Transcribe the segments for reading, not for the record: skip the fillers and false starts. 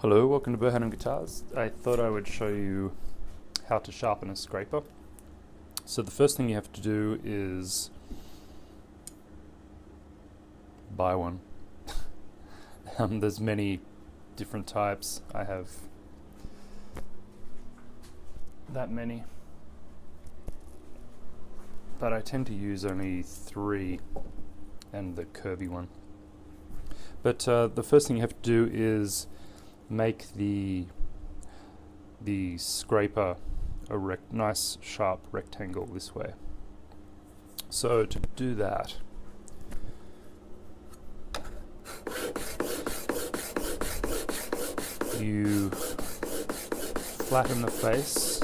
Hello, welcome to Beau Hannam Guitars. I thought I would show you how to sharpen a scraper. So the first thing you have to do is buy one. There's many different types. I have that many, but I tend to use only 3 and the curvy one. But the first thing you have to do is make the scraper a nice sharp rectangle this way. So to do that, you flatten the face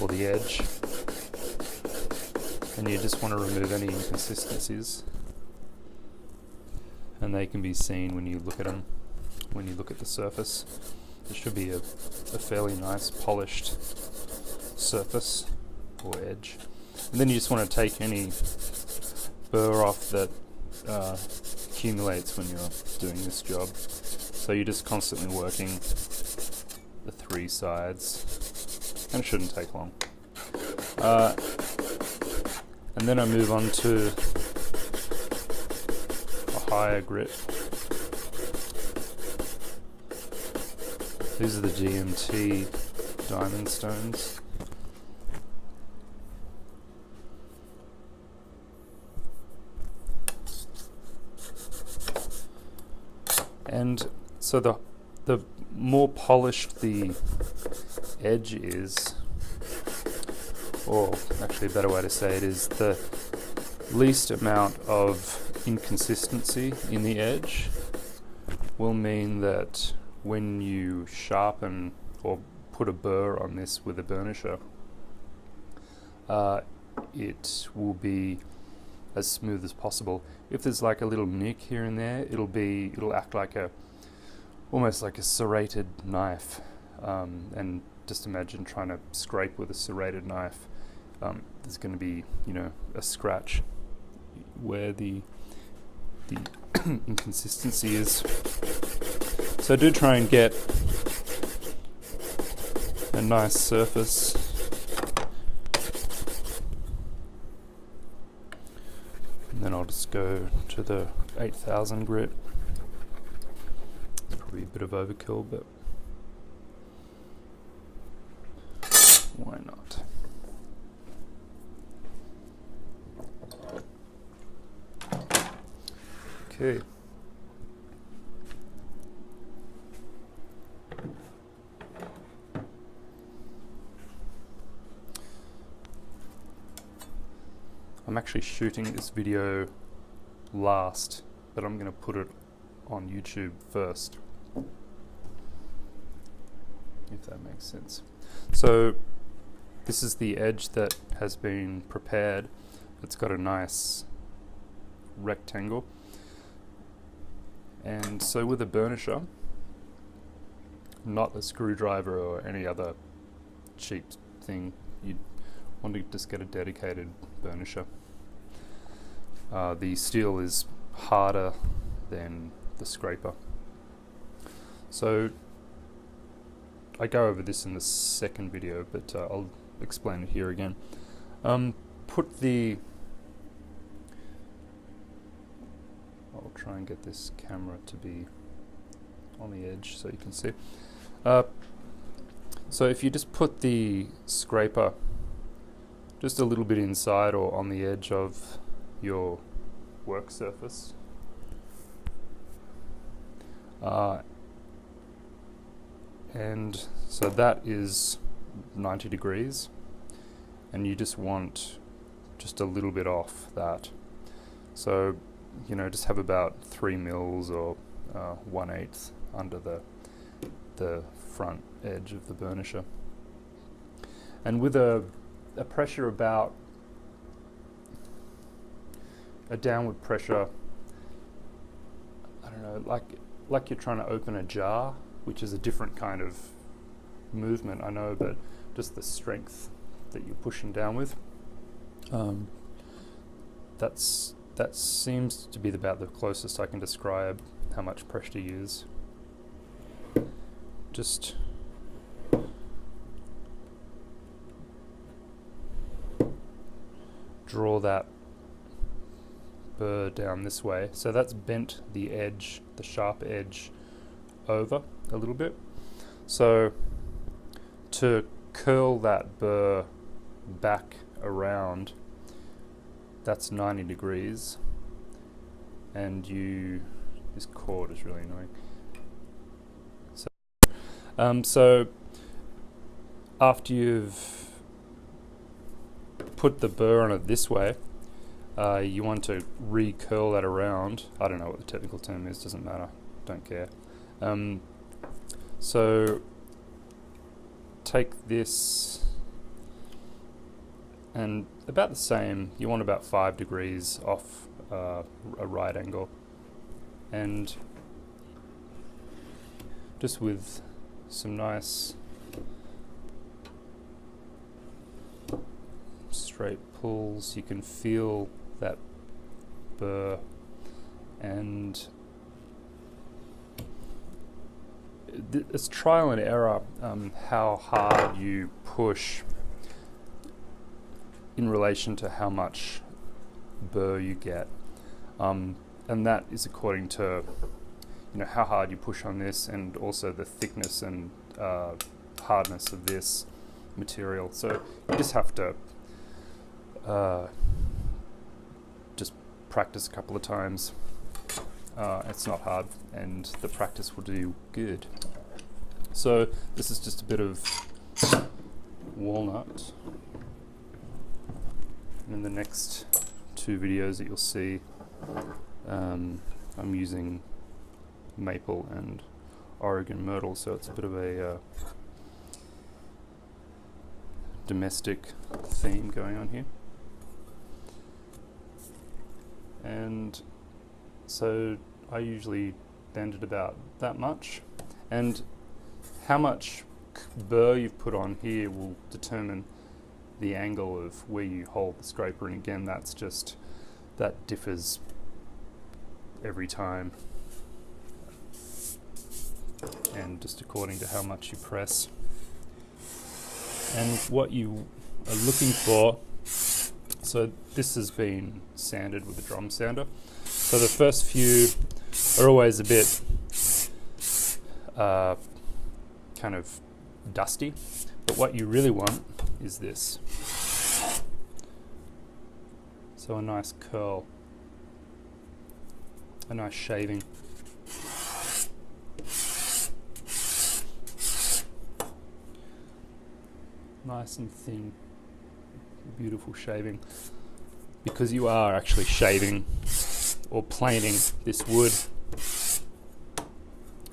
or the edge, and you just want to remove any inconsistencies, and they can be seen when you look at them. When you look at the surface, it should be a fairly nice polished surface or edge. And then you just want to take any burr off that accumulates when you're doing this job. So you're just constantly working the 3 sides, and it shouldn't take long. And then I move on to a higher grit. These are the GMT diamond stones. And so the more polished the edge is, or actually a better way to say it is the least amount of inconsistency in the edge will mean that when you sharpen or put a burr on this with a burnisher, it will be as smooth as possible. If there's like a little nick here and there, it'll act like almost like a serrated knife. And just imagine trying to scrape with a serrated knife. There's going to be, a scratch where the inconsistency is. So do try and get a nice surface. And then I'll just go to the 8000 grit. It's probably a bit of overkill, but why not? Okay. I'm actually shooting this video last, but I'm going to put it on YouTube first, if that makes sense. So this is the edge that has been prepared. It's got a nice rectangle, and so with a burnisher, not a screwdriver or any other cheap thing, you'd want to just get a dedicated burnisher. The steel is harder than the scraper. So I go over this in the second video, but I'll explain it here again. I'll try and get this camera to be on the edge so you can see. So if you just put the scraper just a little bit inside or on the edge of your work surface, and so that is 90 degrees, and you just want just a little bit off that. So just have about 3 mils or 1/8 under the front edge of the burnisher, and with a pressure about a downward pressure, I don't know, like you're trying to open a jar, which is a different kind of movement, I know, but just the strength that you're pushing down with, that seems to be about the closest I can describe how much pressure to use. just draw that burr down this way. So that's bent the edge, the sharp edge, over a little bit. So to curl that burr back around, that's 90 degrees, and this cord is really annoying. So after you've put the burr on it this way, you want to re-curl that around. I don't know what the technical term is, doesn't matter, don't care. So take this, and about the same, you want about 5 degrees off a right angle, and just with some nice straight pulls, you can feel that burr, and it's trial and error how hard you push in relation to how much burr you get, and that is according to how hard you push on this, and also the thickness and hardness of this material. So you just have to just practice a couple of times. It's not hard, and the practice will do you good. So this is just a bit of walnut. And in the next 2 videos that you'll see, I'm using maple and Oregon myrtle, so it's a bit of a domestic theme going on here. And so I usually bend it about that much, and how much burr you've put on here will determine the angle of where you hold the scraper, and again that differs every time, and just according to how much you press. And what you are looking for, so this has been sanded with a drum sander, so the first few are always a bit kind of dusty, but what you really want is this. So a nice curl, a nice shaving. Nice and thin, beautiful shaving, because you are actually shaving or planing this wood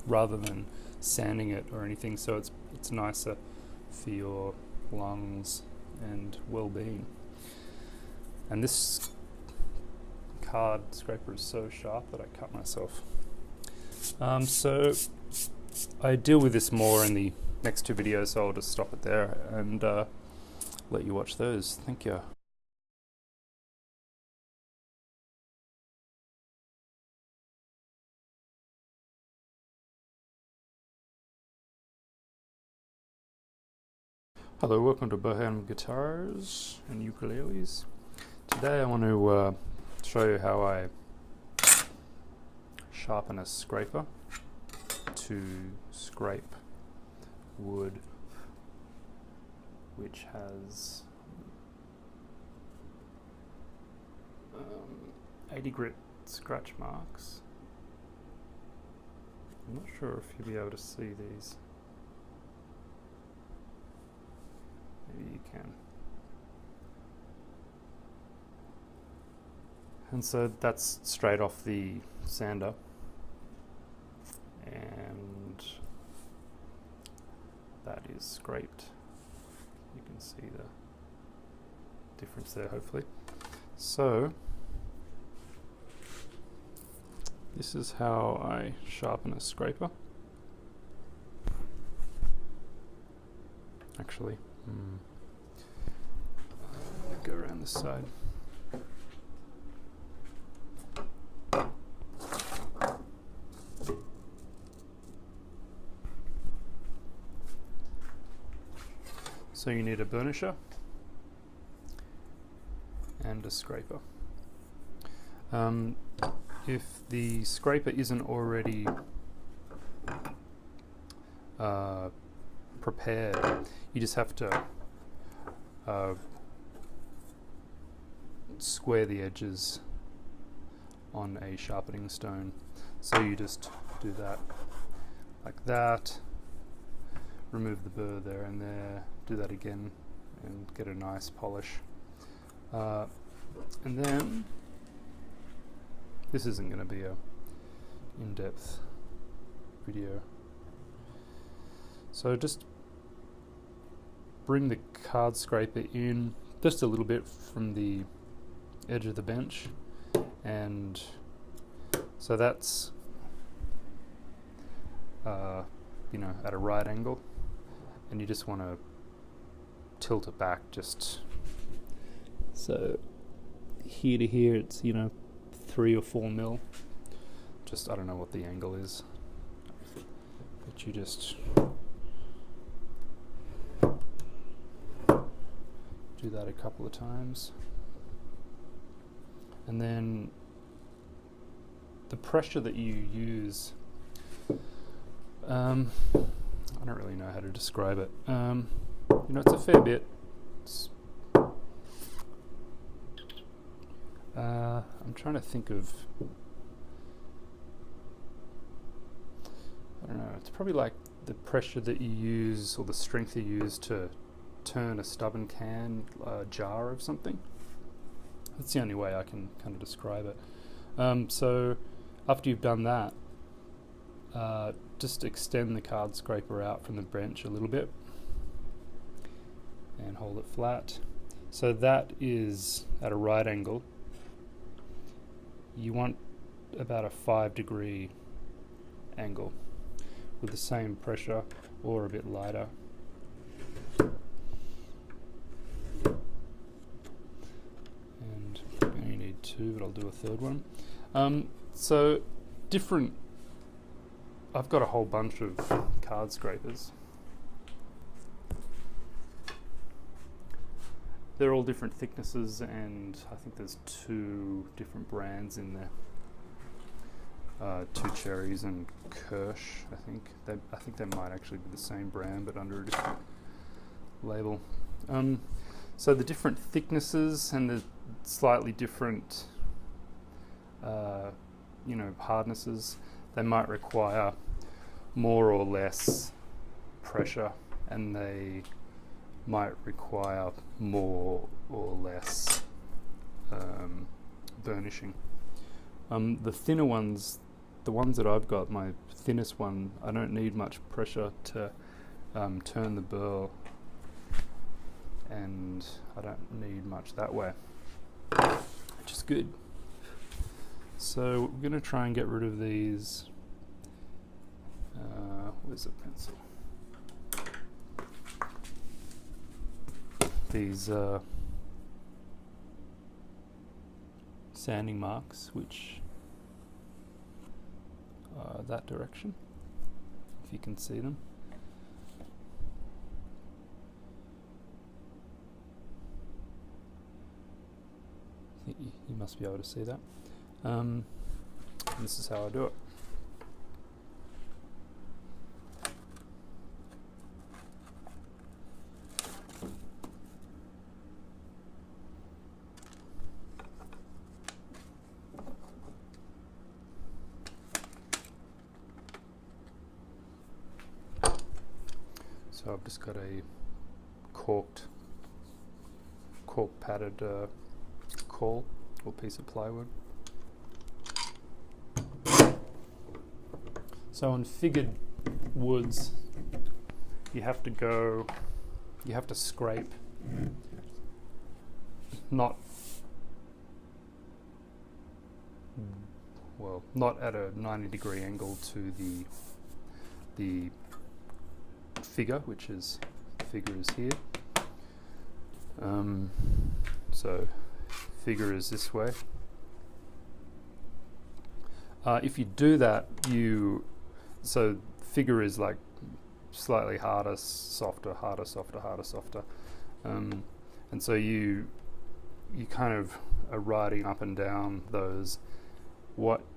rather than sanding it or anything, so it's nicer for your lungs and well-being. And this card scraper is so sharp that I cut myself. So I deal with this more in the next 2 videos, so I'll just stop it there and let you watch those. Thank you. Hello, welcome to Beau Hannam guitars and ukuleles. Today I want to show you how I sharpen a scraper to scrape wood which has 80 grit scratch marks. I'm not sure if you'll be able to see these. Maybe you can. And so that's straight off the sander, and that is scraped. You can see the difference there, hopefully. So this is how I sharpen a scraper. Actually, go around this side. So you need a burnisher and a scraper. If the scraper isn't already prepared, you just have to square the edges on a sharpening stone. So you just do that like that, remove the burr there and there, do that again and get a nice polish. And then, this isn't going to be a in-depth video, so just bring the card scraper in just a little bit from the edge of the bench, and so that's you know, at a right angle, and you just want to tilt it back just so here to here it's, you know, 3 or 4 mil. Just, I don't know what the angle is, but you just do that a couple of times, and then the pressure that you use, I don't really know how to describe it. You know, it's a fair bit. I'm trying to think of, I don't know, it's probably like the pressure that you use or the strength you use to turn a stubborn can, jar of something. That's the only way I can kind of describe it. So after you've done that, just extend the card scraper out from the bench a little bit and hold it flat. So that is at a right angle. You want about a 5-degree angle with the same pressure or a bit lighter. And I only need 2, but I'll do a third one. So different, I've got a whole bunch of card scrapers. They're all different thicknesses, and I think there's 2 different brands in there. Two Cherries and Kirsch, I think. I think they might actually be the same brand, but under a different label. So the different thicknesses and the slightly different, you know, hardnesses, they might require more or less pressure, and they might require more or less burnishing. The thinner ones, the ones that I've got, my thinnest one, I don't need much pressure to turn the burr, and I don't need much that way, which is good. So we're going to try and get rid of these. Where's the pencil? These sanding marks, which are that direction, if you can see them. I think you must be able to see that. And this is how I do it. So I've just got a cork padded caul or piece of plywood. So on figured woods, you have to scrape, not at a 90-degree angle to the figure, which is, figure is here. So figure is this way. If you do that, so figure is like slightly harder, softer, harder, softer, harder, softer. And so you kind of are riding up and down those.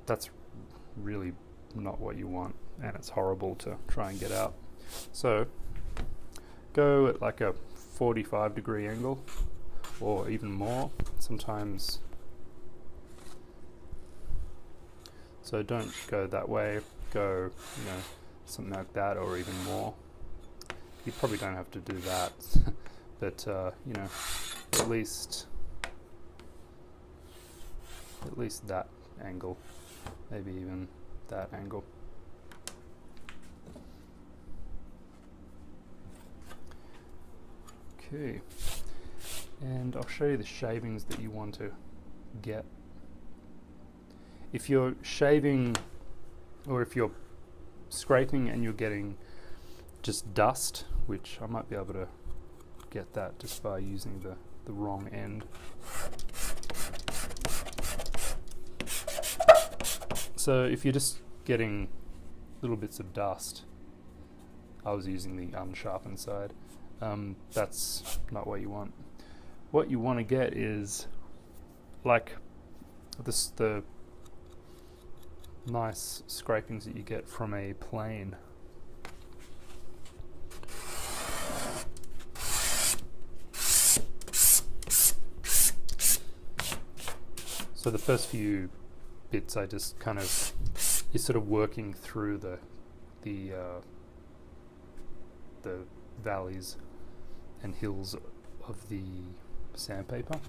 That's really not what you want, and it's horrible to try and get out. So go at like a 45-degree angle, or even more sometimes. So don't go that way, go, something like that, or even more. You probably don't have to do that, but at least that angle, maybe even that angle. Okay, and I'll show you the shavings that you want to get. If you're shaving, or if you're scraping and you're getting just dust, which I might be able to get that just by using the wrong end. So if you're just getting little bits of dust, I was using the unsharpened side, that's not what you want. What you want to get is like the nice scrapings that you get from a plane. So the first few bits I just kind of, you're sort of working through the valleys and hills of the sandpaper.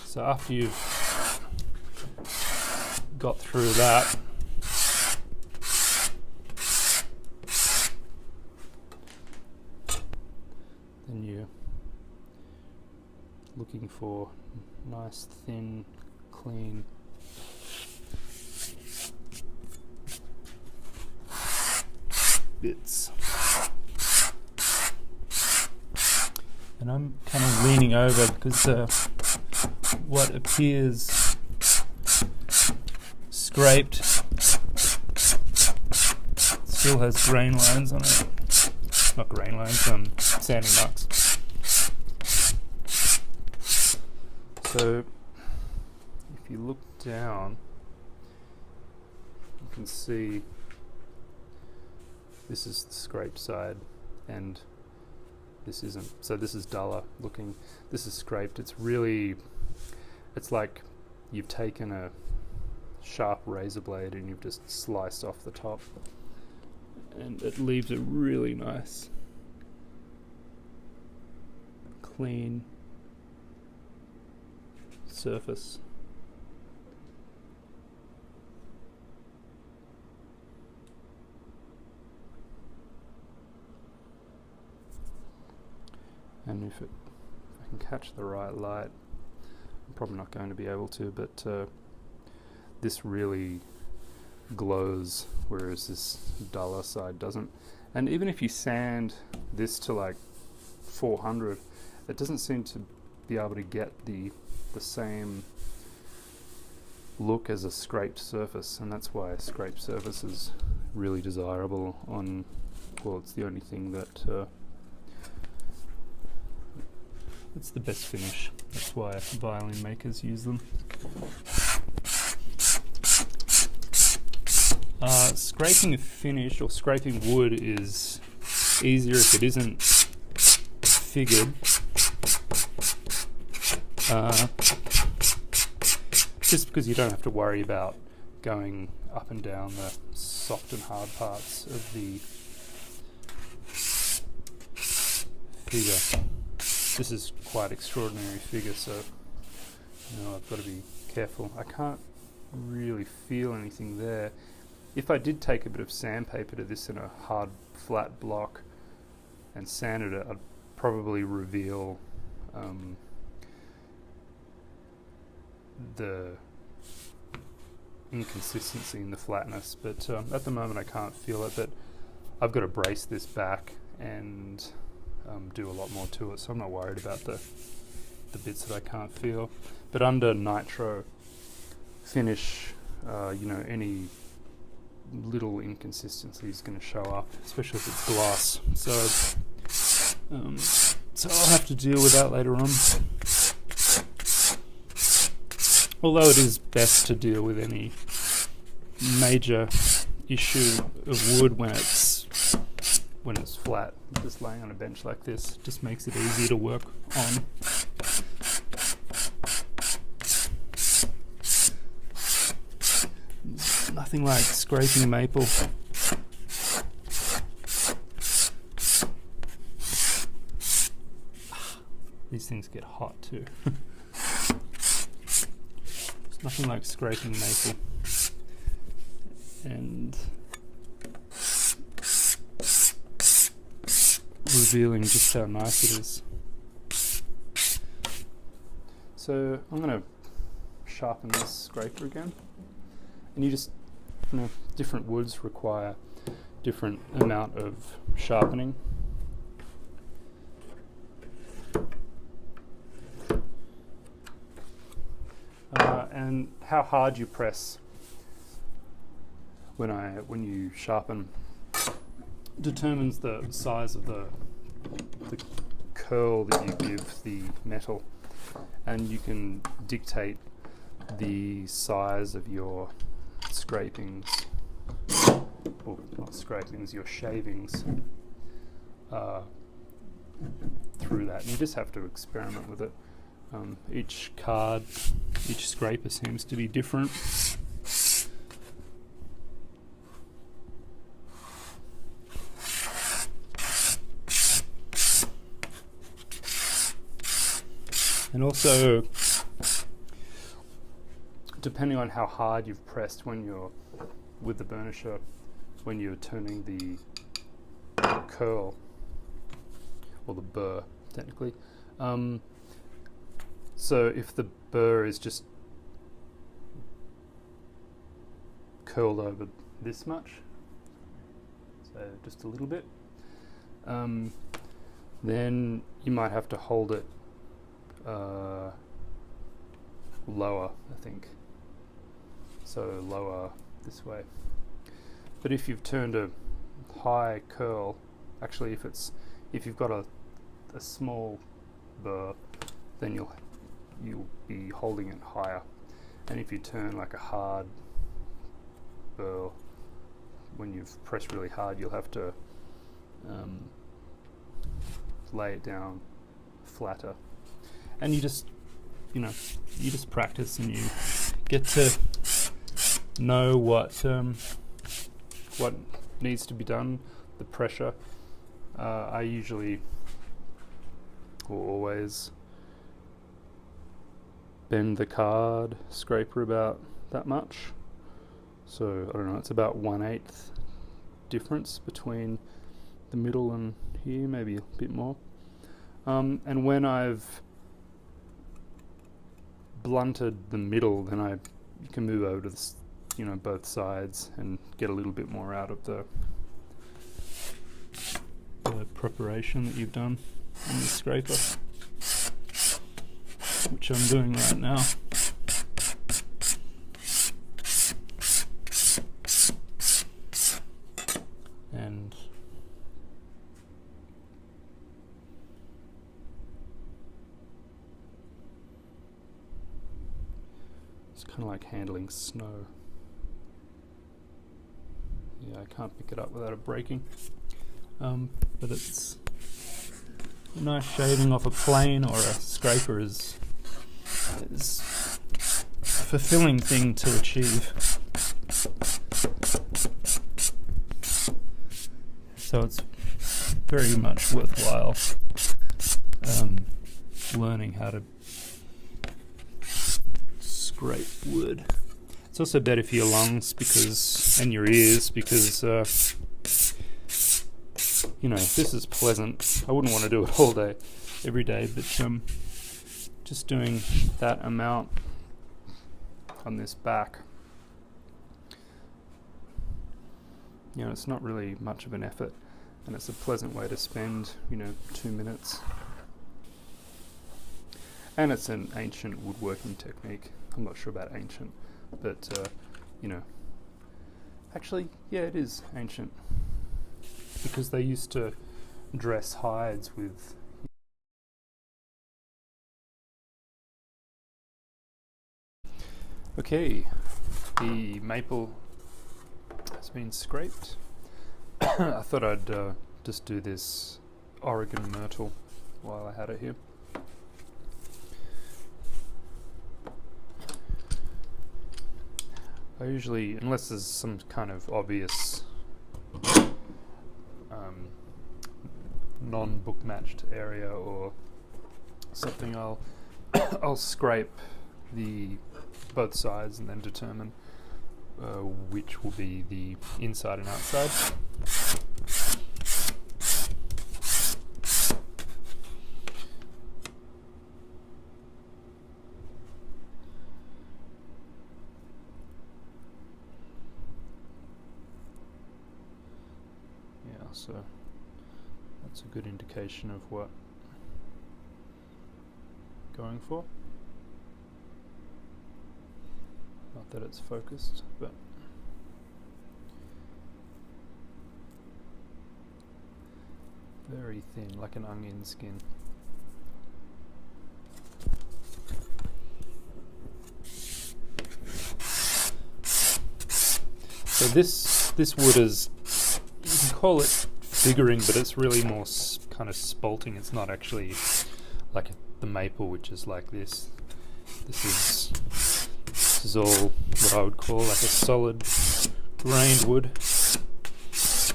So after you've got through that, then you're looking for nice, thin, clean bits. And I'm kind of leaning over because what appears scraped still has grain lines on it. Not grain lines, sanding marks. So if you look down, you can see this is the scraped side and this isn't. So this is duller looking. This is scraped. It's like you've taken a sharp razor blade and you've just sliced off the top, and it leaves a really nice, clean surface. And if I can catch the right light, I'm probably not going to be able to, but this really glows, whereas this duller side doesn't. And even if you sand this to like 400, it doesn't seem to be able to get the same look as a scraped surface, and that's why a scraped surface is really desirable on, well, it's the only thing that it's the best finish. That's why violin makers use them. Scraping a finish or scraping wood is easier if it isn't figured. Just because you don't have to worry about going up and down the soft and hard parts of the figure. This is quite extraordinary figure, so I've got to be careful. I can't really feel anything there. If I did take a bit of sandpaper to this in a hard, flat block and sanded it, I'd probably reveal the inconsistency in the flatness, but at the moment I can't feel it. But I've got to brace this back and do a lot more to it, so I'm not worried about the bits that I can't feel. But under nitro finish, any little inconsistency is going to show up, especially if it's glass. So I'll have to deal with that later on. Although it is best to deal with any major issue of wood when it's flat. Just laying on a bench like this just makes it easier to work on. Nothing like scraping maple. These things get hot too. There's nothing like scraping maple and revealing just how nice it is. So I'm going to sharpen this scraper again, and different woods require different amount of sharpening. And how hard you press when you sharpen determines the size of the curl that you give the metal, and you can dictate the size of your scrapings, or not scrapings, your shavings through that. And you just have to experiment with it. Each scraper seems to be different. And also, depending on how hard you've pressed with the burnisher, when you're turning the curl, or the burr, technically. So if the burr is just curled over this much, so just a little bit, then you might have to hold it lower, I think. So lower this way. But if you've turned a high curl, actually if you've got a small burr, then you'll be holding it higher. And if you turn like a hard burr, when you've pressed really hard, you'll have to lay it down flatter. And you just practice, and you get to know what needs to be done, the pressure. I usually, or always, bend the card scraper about that much. So I don't know, it's about 1/8 difference between the middle and here, maybe a bit more. And when I've blunted the middle, then you can move over to both sides and get a little bit more out of the preparation that you've done on the scraper, which I'm doing right now. And it's kind of like handling snow. Yeah, I can't pick it up without it breaking. But it's a nice shaving off a plane or a scraper is a fulfilling thing to achieve. So it's very much worthwhile learning how to scrape wood. It's also better for your lungs and your ears because this is pleasant. I wouldn't want to do it all day, every day, but just doing that amount on this back, it's not really much of an effort, and it's a pleasant way to spend 2 minutes. And it's an ancient woodworking technique. I'm not sure about ancient, but Actually, yeah, it is ancient. Because they used to dress hides with... Okay, the maple has been scraped. I thought I'd just do this Oregon myrtle while I had it here. I usually, unless there's some kind of obvious non-book matched area or something, I'll scrape both sides and then determine which will be the inside and outside. Yeah, so that's a good indication of what I'm going for. Not that it's focused, but very thin, like an onion skin. So this wood is, you can call it figuring, but it's really more kind of spalting. It's not actually like the maple, which is like this. This is all what I would call like a solid grained wood.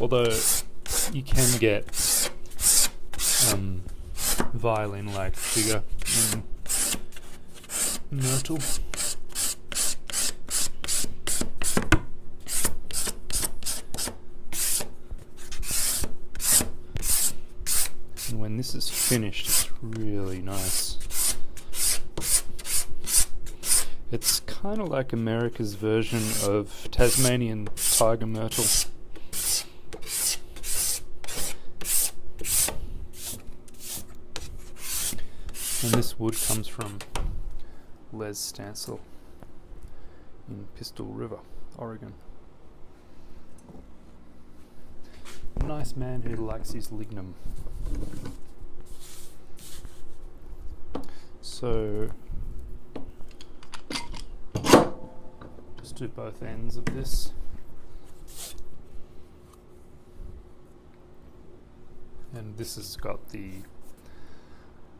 Although you can get violin-like figure in myrtle. And when this is finished, it's really nice. It's kind of like America's version of Tasmanian tiger myrtle. And this wood comes from Les Stansel in Pistol River, Oregon. A nice man who likes his lignum. So just do both ends of this. And this has got the,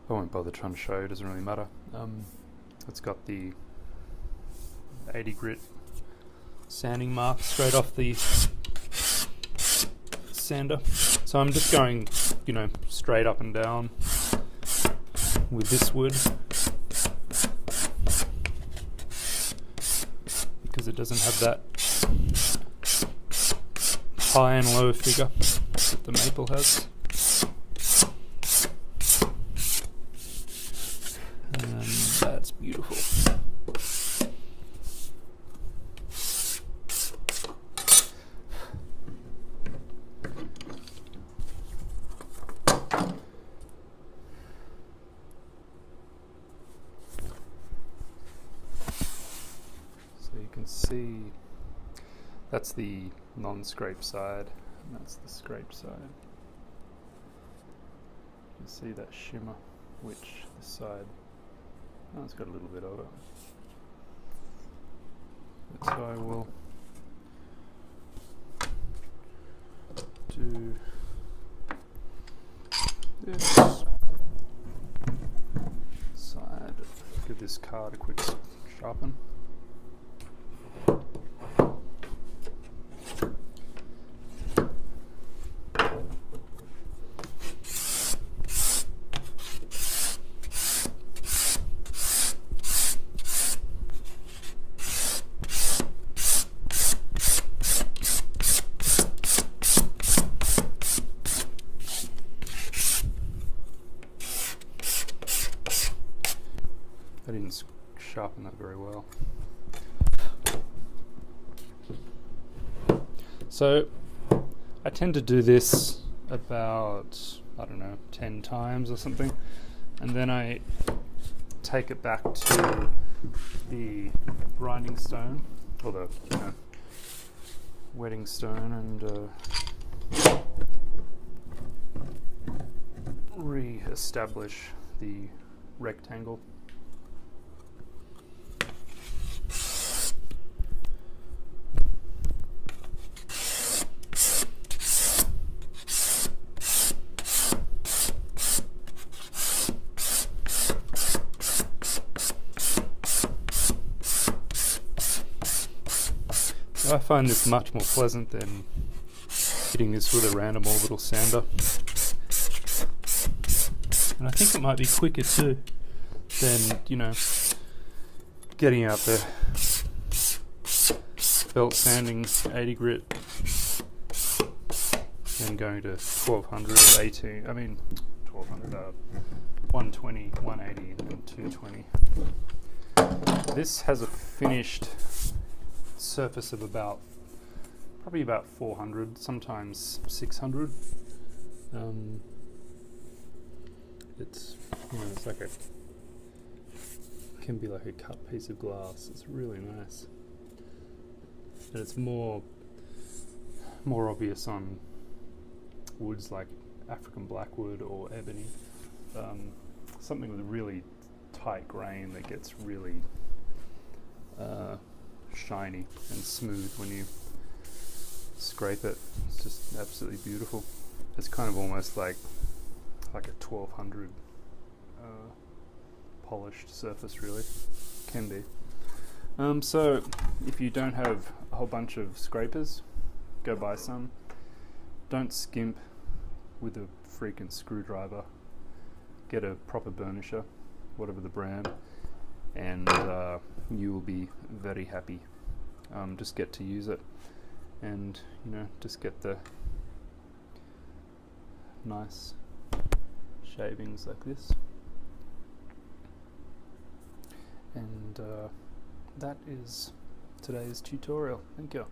I won't bother trying to show, it doesn't really matter. It's got the 80 grit sanding mark straight off the sander. So I'm just going, straight up and down with this wood because it doesn't have that high and low figure that the maple has. And that's beautiful. See, that's the non-scrape side, and that's the scrape side. You can see that shimmer, which this side, oh, it's got a little bit of it. So I will do this side, give this card a quick sharpen. I didn't sharpen that very well. So I tend to do this about, 10 times or something, and then I take it back to the grinding stone, although, wetting stone and re-establish the rectangle. I find this much more pleasant than hitting this with a random orbital sander. And I think it might be quicker too than, you know, getting out the belt sanding 80 grit and going to 1200, 18, I mean 1200, 120, 180 and 220. This has a finished surface of probably about 400, sometimes 600. It's, you know, it's like can be like a cut piece of glass. It's really nice, and it's more obvious on woods like African blackwood or ebony, something with a really tight grain that gets really shiny and smooth when you scrape it. It's just absolutely beautiful. It's kind of almost like a 1200 polished surface, really. Can be. So if you don't have a whole bunch of scrapers, go buy some. Don't skimp with a freaking screwdriver. Get a proper burnisher, whatever the brand, and you will be very happy. Just get to use it, and you know, just get the nice shavings like this. And that is today's tutorial. Thank you.